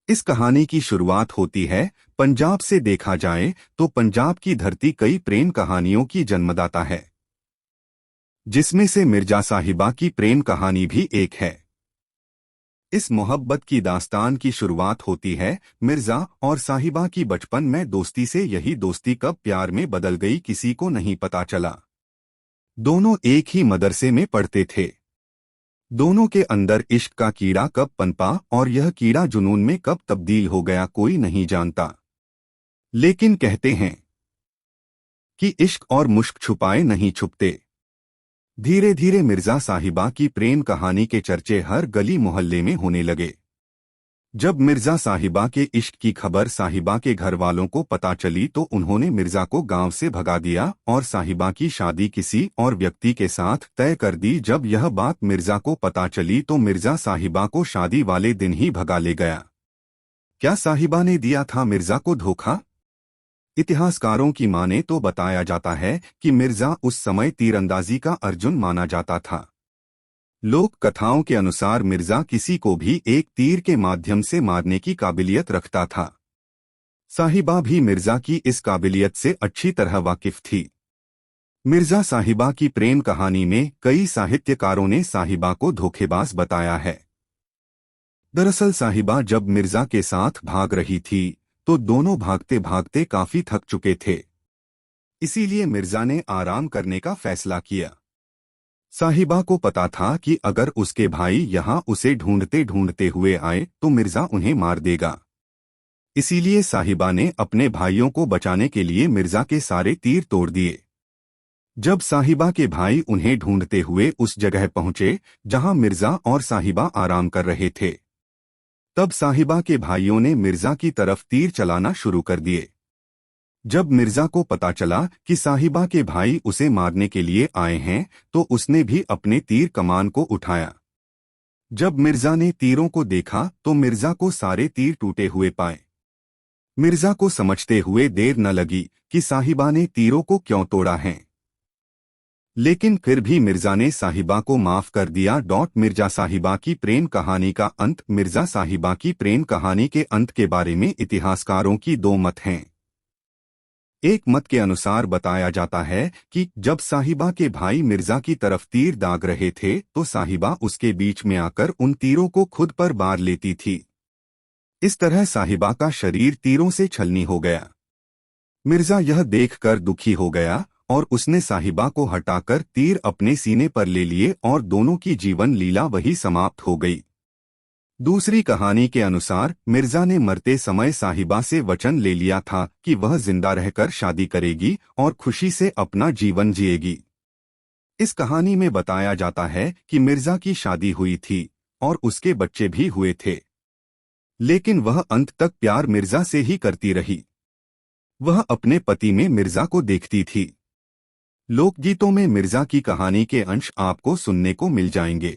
इस कहानी की शुरुआत होती है पंजाब से। देखा जाए तो पंजाब की धरती कई प्रेम कहानियों की जन्मदाता है, जिसमें से मिर्जा साहिबा की प्रेम कहानी भी एक है। इस मोहब्बत की दास्तान की शुरुआत होती है मिर्जा और साहिबा की बचपन में दोस्ती से। यही दोस्ती कब प्यार में बदल गई किसी को नहीं पता चला। दोनों एक ही मदरसे में पढ़ते थे। दोनों के अंदर इश्क का कीड़ा कब पनपा और यह कीड़ा जुनून में कब तब्दील हो गया कोई नहीं जानता। लेकिन कहते हैं कि इश्क और मुश्क छुपाए नहीं छुपते। धीरे धीरे मिर्जा साहिबा की प्रेम कहानी के चर्चे हर गली मोहल्ले में होने लगे। जब मिर्जा साहिबा के इश्क की खबर साहिबा के घर वालों को पता चली तो उन्होंने मिर्जा को गांव से भगा दिया और साहिबा की शादी किसी और व्यक्ति के साथ तय कर दी। जब यह बात मिर्जा को पता चली तो मिर्जा साहिबा को शादी वाले दिन ही भगा ले गया। क्या साहिबा ने दिया था मिर्जा को धोखा? इतिहासकारों की माने तो बताया जाता है कि मिर्जा उस समय तीरंदाजी का अर्जुन माना जाता था। लोक कथाओं के अनुसार मिर्जा किसी को भी एक तीर के माध्यम से मारने की काबिलियत रखता था। साहिबा भी मिर्जा की इस काबिलियत से अच्छी तरह वाकिफ थी। मिर्जा साहिबा की प्रेम कहानी में कई साहित्यकारों ने साहिबा को धोखेबाज बताया है। दरअसल साहिबा जब मिर्जा के साथ भाग रही थी तो दोनों भागते भागते काफी थक चुके थे। इसीलिए मिर्जा ने आराम करने का फैसला किया। साहिबा को पता था कि अगर उसके भाई यहाँ उसे ढूंढते ढूंढते हुए आए तो मिर्जा उन्हें मार देगा। इसीलिए साहिबा ने अपने भाइयों को बचाने के लिए मिर्जा के सारे तीर तोड़ दिए। जब साहिबा के भाई उन्हें ढूंढते हुए उस जगह पहुंचे जहां मिर्जा और साहिबा आराम कर रहे थे, तब साहिबा के भाइयों ने मिर्जा की तरफ तीर चलाना शुरू कर दिए। जब मिर्जा को पता चला कि साहिबा के भाई उसे मारने के लिए आए हैं तो उसने भी अपने तीर कमान को उठाया। जब मिर्जा ने तीरों को देखा तो मिर्जा को सारे तीर टूटे हुए पाए। मिर्जा को समझते हुए देर न लगी कि साहिबा ने तीरों को क्यों तोड़ा है। लेकिन फिर भी मिर्जा ने साहिबा को माफ कर दिया। मिर्जा साहिबा की प्रेम कहानी का अंत। मिर्जा साहिबा की प्रेम कहानी के अंत के बारे में इतिहासकारों की दो मत हैं। एक मत के अनुसार बताया जाता है कि जब साहिबा के भाई मिर्जा की तरफ तीर दाग रहे थे तो साहिबा उसके बीच में आकर उन तीरों को खुद पर बार लेती थी। इस तरह साहिबा का शरीर तीरों से छलनी हो गया। मिर्जा यह देखकर दुखी हो गया और उसने साहिबा को हटाकर तीर अपने सीने पर ले लिए और दोनों की जीवन लीला वही समाप्त हो गई। दूसरी कहानी के अनुसार मिर्जा ने मरते समय साहिबा से वचन ले लिया था कि वह जिंदा रहकर शादी करेगी और खुशी से अपना जीवन जिएगी। इस कहानी में बताया जाता है कि मिर्जा की शादी हुई थी और उसके बच्चे भी हुए थे, लेकिन वह अंत तक प्यार मिर्जा से ही करती रही। वह अपने पति में मिर्जा को देखती थी। लोकगीतों में मिर्जा की कहानी के अंश आपको सुनने को मिल जाएंगे।